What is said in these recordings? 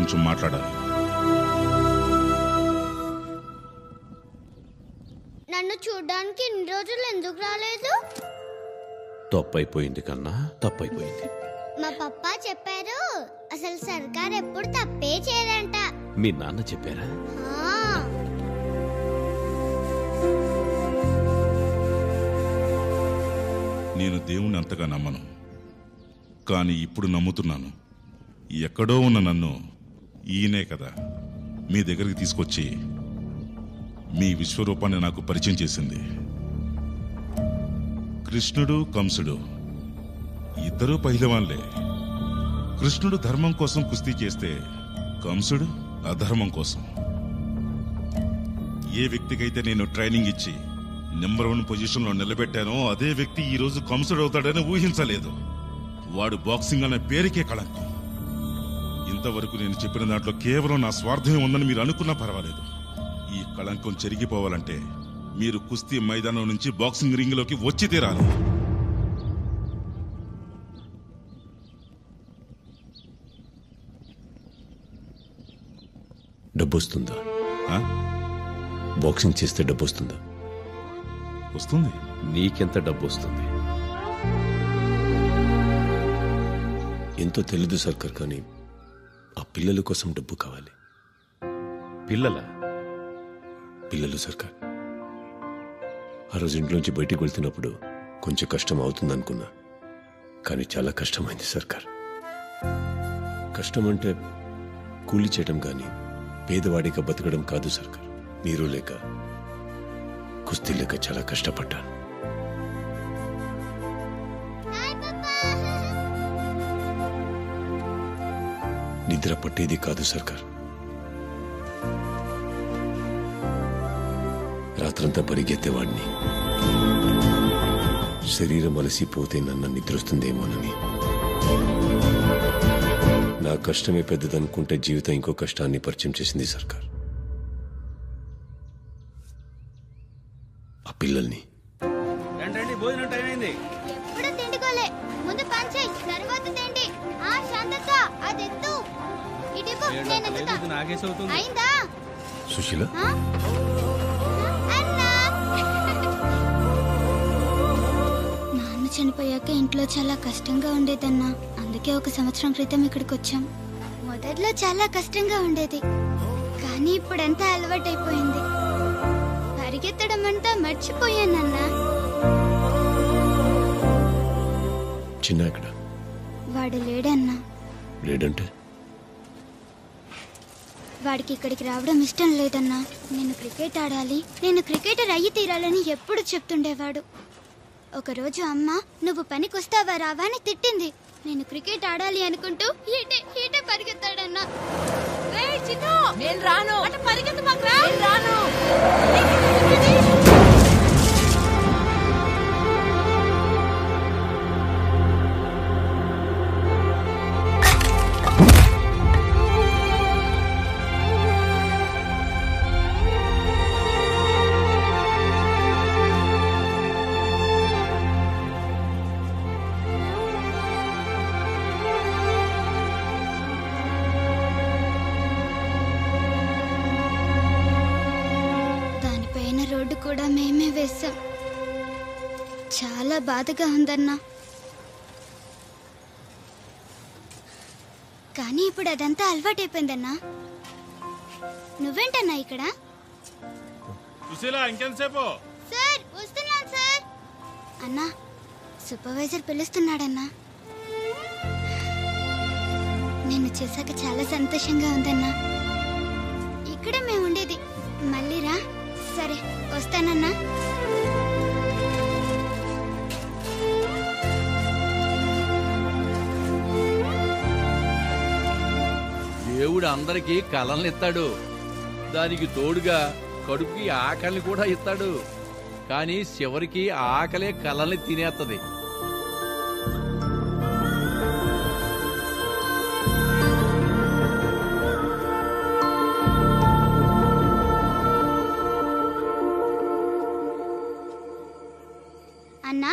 కొంచెం మాట్లాడాలి. నన్ను చూడడానికి ఇన్ని రోజులు ఎందుకు రాలేదు? తప్పైపోయింది కన్నా, తప్పైపోయింది. మా పప్పా చెప్పారు అసలు సర్కార్ ఎప్పుడు తప్పే చేయదంట. మీ నాన్న చెప్పారా? నేను దేవుణ్ణి అంతగా నమ్మను, కానీ ఇప్పుడు నమ్ముతున్నాను. ఎక్కడో ఉన్న నన్ను ఈయనే కదా మీ దగ్గరికి తీసుకొచ్చి మీ విశ్వరూపాన్ని నాకు పరిచయం చేసింది. కృష్ణుడు కంసుడు ఇద్దరూ పహిలవాన్లే. కృష్ణుడు ధర్మం కోసం కుస్తీ చేస్తే కంసుడు అధర్మం కోసం. ఏ వ్యక్తికైతే నేను ట్రైనింగ్ ఇచ్చి నెంబర్ 1 పొజిషన్లో నిలబెట్టానో అదే వ్యక్తి ఈ రోజు కంసుడు అవుతాడని ఊహించలేదు. వాడు బాక్సింగ్ అనే పేరుకే కళంకం. ఇంతవరకు నేను చెప్పిన దాంట్లో కేవలం నా స్వార్థం ఉందని మీరు అనుకున్నా పర్వాలేదు. ఈ కళంకం చెరిగిపోవాలంటే మీరు కుస్తీ మైదానం నుంచి బాక్సింగ్ రింగ్ లోకి వచ్చి తీరాలి. డబ్బు వస్తుందా? బాక్సింగ్ చేస్తే డబ్బు వస్తుందా? వస్తుంది. నీకెంత డబ్బు వస్తుంది? ఎంతో తెలీదు సర్కార్, కానీ ఆ పిల్లల కోసం డబ్బు కావాలి. పిల్లలు సర్కార్. ఆ రోజు ఇంట్లోంచి బయటికి వెళ్తున్నప్పుడు కొంచెం కష్టం అవుతుందనుకున్నా, కానీ చాలా కష్టమైంది సర్కార్. కష్టం అంటే కూలి చేయడం కానీ పేదవాడిగా బతకడం కాదు సర్కార్. నీరు లేక కుస్తీ లేక చాలా కష్టపడ్డాను. నిద్ర పట్టేది కాదు సర్కార్. రాత్రంతా పరిగెత్తేవాడిని. శరీరం అలసిపోతే నన్ను నిద్రొస్తుందేమోనని. నా కష్టమే పెద్దదనుకుంటే జీవితం ఇంకో కష్టాన్ని పరిచయం చేసింది సర్కార్. ఆ పిల్లల్ని. ఎప్పుడు తిండికోలే, ముందు పంచాయి తర్వాత తిండి. శాంతత అదెత్తు ఇటుకు నేను అయిందా సుశీల? నాన్న చనిపోయాక ఇంట్లో చాలా కష్టంగా ఉండేదన్నా. అందుకే 1 సంవత్సరం క్రితం ఇక్కడికి వచ్చాం. మొదట్లో చాలా కష్టంగా ఉండేది, కానీ ఇప్పుడంతా అలవాటైపోయింది. పరిగెత్తడం అంతా మర్చిపోయానన్నా. చిన్న ఎక్కడ? వాడు లేడన్నా. లేడంటే? వాడికి ఇక్కడికి రావడం ఇష్టం లేదన్నా. నేను క్రికెట్ ఆడాలి, నేను క్రికెటర్ అయ్యి తీరాలని ఎప్పుడు చెప్తుండేవాడు. ఒకరోజు అమ్మ నువ్వు పనికొస్తావా రావా అని తిట్టింది. నేను క్రికెట్ ఆడాలి అనుకుంటూ ఈటే పరిగెత్తాడన్నా. నేను రాను. రోడ్డు కూడా మేమే వేశాం. చాలా బాధగా ఉందన్నా. కానీ ఇప్పుడు అదంతా అలవాటైపోయిందన్నా. నువ్వేంటన్నా ఇక్కడ? ఇంకెంతసేపు? సార్ వస్తున్నాను సార్. అన్నా సూపర్వైజర్ పిలుస్తున్నాడన్నా. నేను చేశాక చాలా సంతోషంగా ఉందన్నా. ఇక్కడే మేము ఉండేది. మళ్ళీ రా. సరే వస్తానన్నా. దేవుడు అందరికీ కళల్ని ఇస్తాడు, దానికి తోడుగా కడుపుకి ఆకలిని కూడా ఇస్తాడు. కానీ చివరికి ఆకలే కళల్ని తినేస్తుంది. అన్నా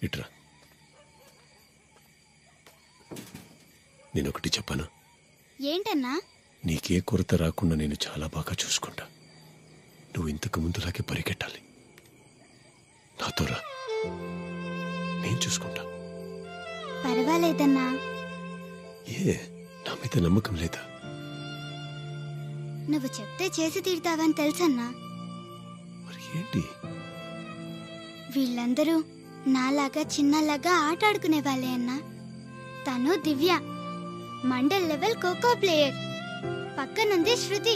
ఇట్రా. నేను ఏంటన్నా? నీకే కొరత రాకుండా నేను చాలా బాగా చూసుకుంటా. నువ్వు ఇంతకు ముందులాగే పరిగెట్టాలి. నాతో రా, నేను చూసుకుంటా. పర్వాలేదన్నా. ఏ నా మీద నమ్మకం లేదా? నువ్వు చెప్తే చేసి తీరుతావని తెలుసన్నా. మరి ఏంటి? వీళ్ళందరూ నాలాగా చిన్నలాగా ఆట ఆడుకునే వాళ్ళే అన్నా. తను దివ్య మండల్ లెవెల్ ఖోఖో ప్లేయర్, పక్కనుంది శృతి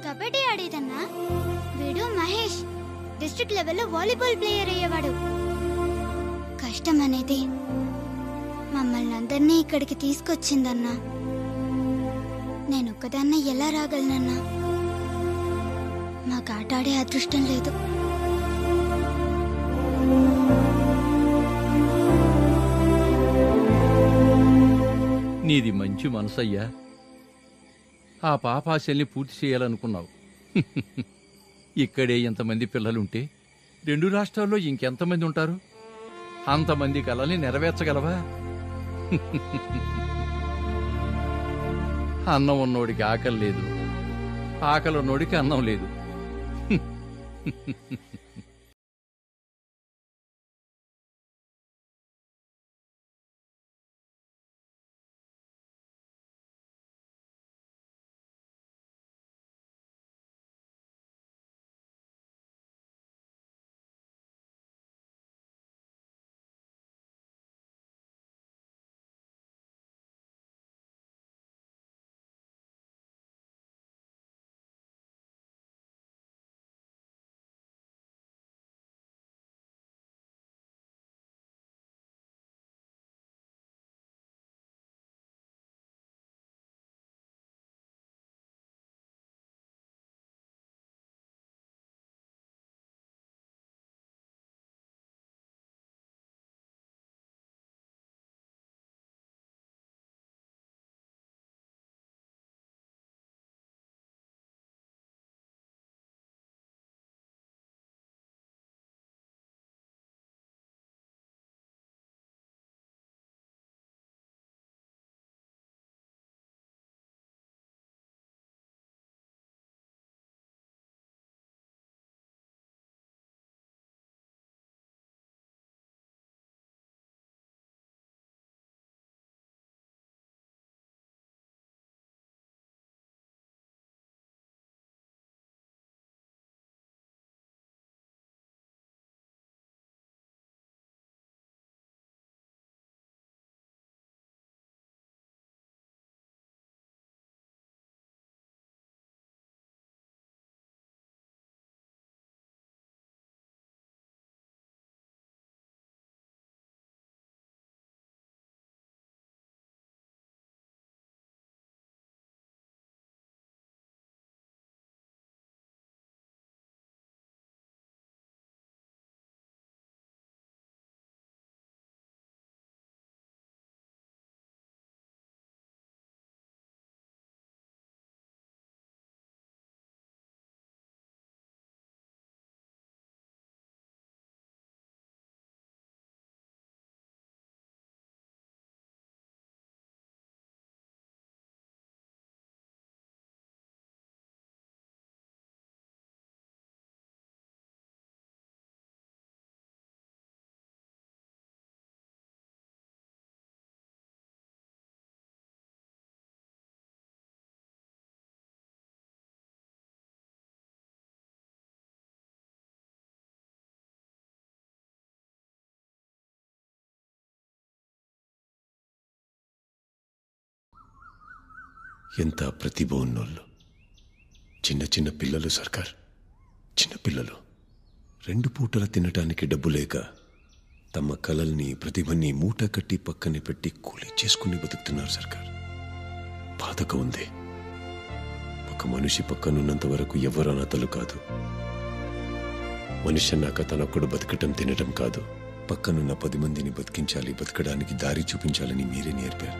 కబడ్డీ ఆడేదన్నా. వీడు మహేష్ డిస్ట్రిక్ట్ లెవెల్లో వాలీబాల్ ప్లేయర్ అయ్యేవాడు. కష్టం అనేది మమ్మల్ని అందరినీ ఇక్కడికి తీసుకొచ్చిందన్నా. నేను ఒక్కదాన్నే ఎలా రాగలనన్నా? మాకు ఆట ఆడే అదృష్టం లేదు. నీది మంచి మనసయ్యా. ఆ పాపాశల్ని పూర్తి చేయాలనుకున్నావు. ఇక్కడే ఎంతమంది పిల్లలుంటే 2 రాష్ట్రాల్లో ఇంకెంతమంది ఉంటారు? అంతమంది కలల్ని నెరవేర్చగలవా? అన్నం ఉన్నోడికి ఆకలి లేదు, ఆకలి ఉన్నోడికి అన్నం లేదు. ఎంత ప్రతిభ ఉన్నోళ్ళు. చిన్న చిన్న పిల్లలు సర్కార్, చిన్న పిల్లలు 2 పూటల తినటానికి డబ్బు లేక తమ కలల్ని ప్రతిభని మూట కట్టి పక్కనే పెట్టి కూలీ చేసుకుని బతుకుతున్నారు సర్కార్. బాధగా ఉంది. ఒక మనిషి పక్కనున్నంత వరకు ఎవరు అనాథలు కాదు. మనిషి అన్నాక తనొక్కడు బతకటం తినటం కాదు, పక్కనున్న 10 మందిని బతికించాలి, బతకడానికి దారి చూపించాలని మీరే నేర్పారు.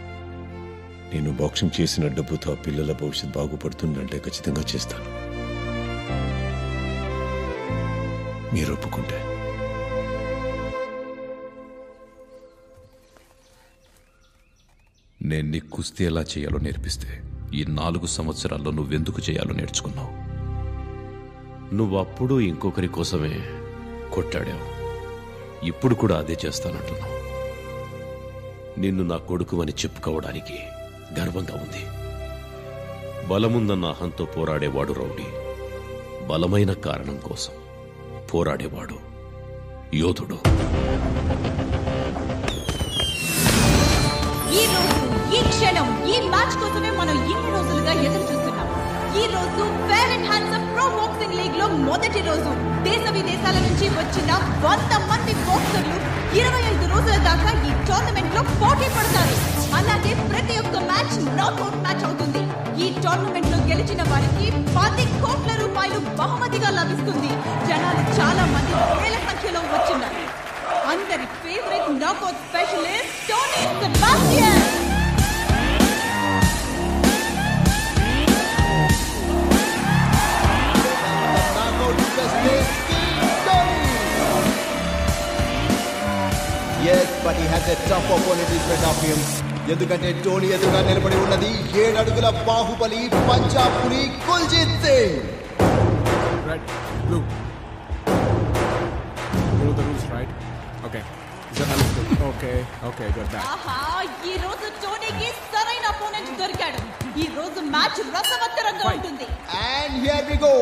నేను బాక్సింగ్ చేసిన డబ్బుతో ఆ పిల్లల భవిష్యత్ బాగుపడుతుందంటే ఖచ్చితంగా చేస్తాను. మీరు ఒప్పుకుంటే. నేను నీ కుస్తీ ఎలా చేయాలో నేర్పిస్తే ఈ 4 సంవత్సరాల్లో నువ్వెందుకు చేయాలో నేర్చుకున్నావు. నువ్వప్పుడు ఇంకొకరి కోసమే కొట్టాడావు, ఇప్పుడు కూడా అదే చేస్తానంటున్నావు. నిన్ను నా కొడుకు అని చెప్పుకోవడానికి గర్వంగా ఉంది. బలముందన్న అహంతో పోరాడేవాడు రౌడీ, బలమైన కారణం కోసం పోరాడేవాడు యోధుడు. ఈ రోజు, ఈ క్షణం, ఈ మ్యాచ్ కోసమే మనం ఇన్ని రోజులుగా ఎదురు చూస్తున్నాం. ఈ రోజు fair and handsome pro boxing league లో మొదటి రోజు. దేశ విదేశాల నుంచి వచ్చిన 100 మంది బాక్సర్లు 25 రోజుల దాకా ఈ టోర్నమెంట్ లో పోటీ పడతారు. అలాగే ప్రతి ఒక్క మ్యాచ్ నాకౌట్ మ్యాచ్ అవుతుంది. ఈ టోర్నమెంట్ లో గెలిచిన వారికి 10 కోట్ల రూపాయలు బహుమతిగా లభిస్తుంది. జనాలు చాలా మంది వేల సంఖ్యలో వచ్చినారు. అందరి favourite knockout specialist Tony Sebastian. Yes, but he has a tough opponent in front of him. ఎందుకంటే టోనీ ఎదురుగా నిలబడి ఉన్నది 7 అడుగుల బాహుబలి పంజాబ్ పులి Kuljit Singh. Red, blue. You know the rules, right? Okay. Is that understood? Okay, good. That. ఆహా, ఈ రోజు టోనీకి సరైన అపోనెంట్ దొరికాడు. ఈ రోజు మ్యాచ్ రసవత్తరంగా ఉంటుంది. And here we go.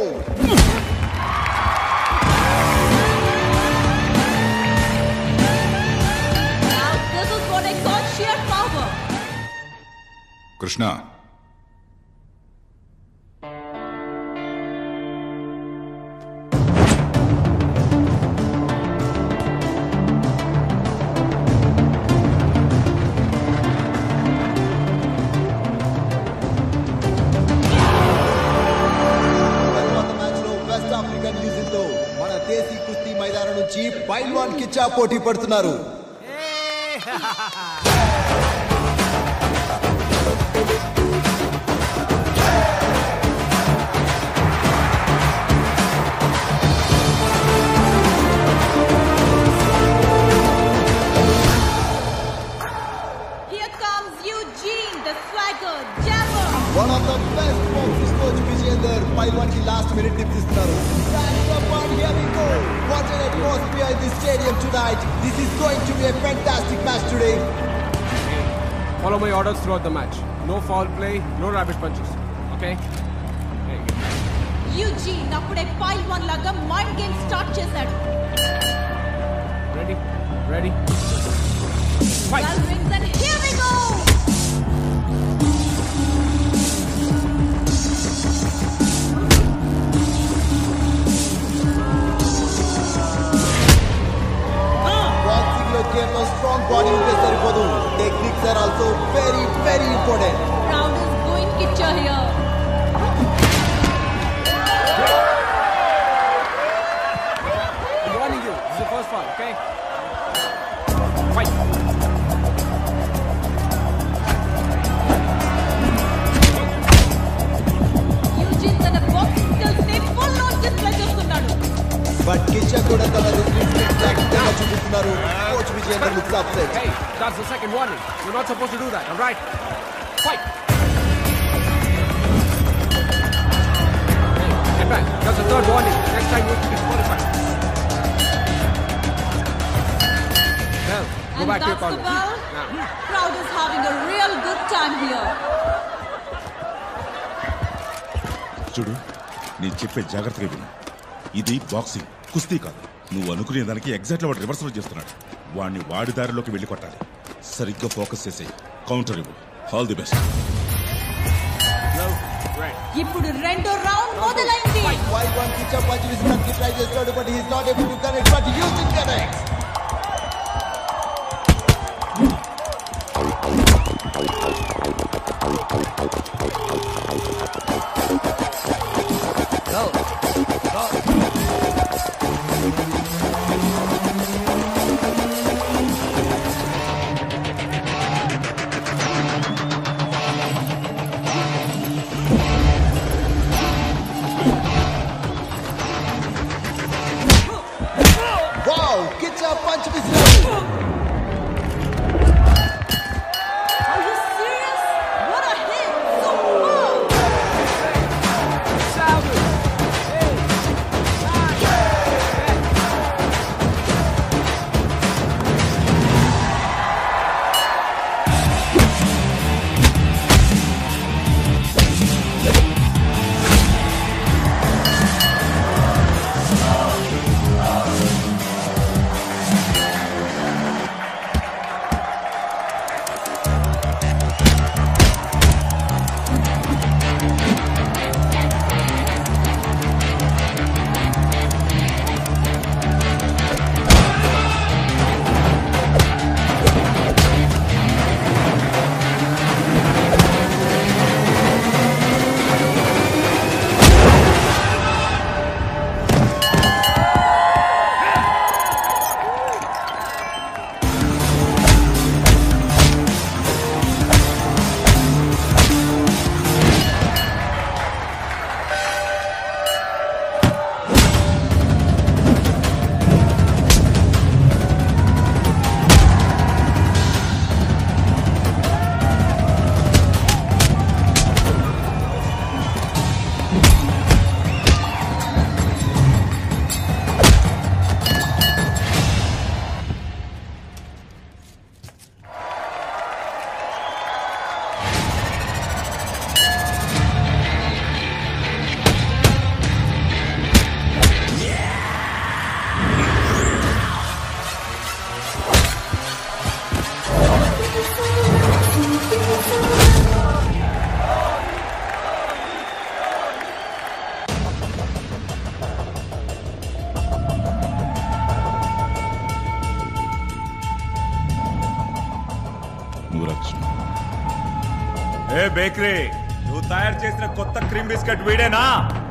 Now this is what I call sheer power. Krishna, నుంచి పైల్వాన్ కిచ్చా పోటీ పడుతున్నారు. Here comes Eugene, the swagger, jammer. One of the best boxers, Coach Vijayendra. పైల్వాన్ కి లాస్ట్ మినిట్ టిప్స్ ఇస్తారు. Here we go. What an atmosphere in this stadium tonight. This is going to be a fantastic match today. Follow my orders throughout the match. No foul play, no rabbit punches. Okay? Eugene అప్పుడే పైల్వాన్ లాగా mind game start చేశాడు. Ready? Fight. Bell rings and here we go. కేవలం strong body ఉంటే సరిపోదు. Techniques are also very very important. Crowd is going Kitcha here. I'm warning you. This is the first foul, okay? Fight. Eugene తన boxing skills ని full on display చేస్తున్నాడు. But Kichcha కూడా తన reflex టాక్టిక్గా చూపిస్తున్నారు. Coach Vijayendra looks upset. Hey, that's the second warning. You're not supposed to do that, all right? Fight. Hey, get back. That's the third warning. Next time you have to be qualified. Well, go And back to your that's the corner. bell. Now. Crowd is having a real good time here. చూడు, నేను చెప్పే జాగ్రత్తగా విను. ఇది boxing, కుస్తీ కాదు. నువ్వు అనుకునే దానికి ఎగ్జాక్ట్లీ వాడు రివర్సల్ చేస్తున్నాడు. వాడిని వాడి దారిలోకి వెళ్ళి కొట్టాలి. సరిగ్గా ఫోకస్ చేసి కౌంటర్ ఇవ్వు. All the best. ఇప్పుడు రెండో రౌండ్ మొదలైంది. పైల్వాన్ కిచ్చా పంచ్ విసడానికి ట్రై చేస్తాడు. But he is not able to connect. But using connects. Wow, Kitcha bakery, నువ్వు తయారు చేసిన కొత్త క్రీమ్ బిస్కెట్ వీడేనా?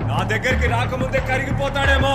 నా దగ్గరికి రాకముందే కరిగిపోతాడేమో.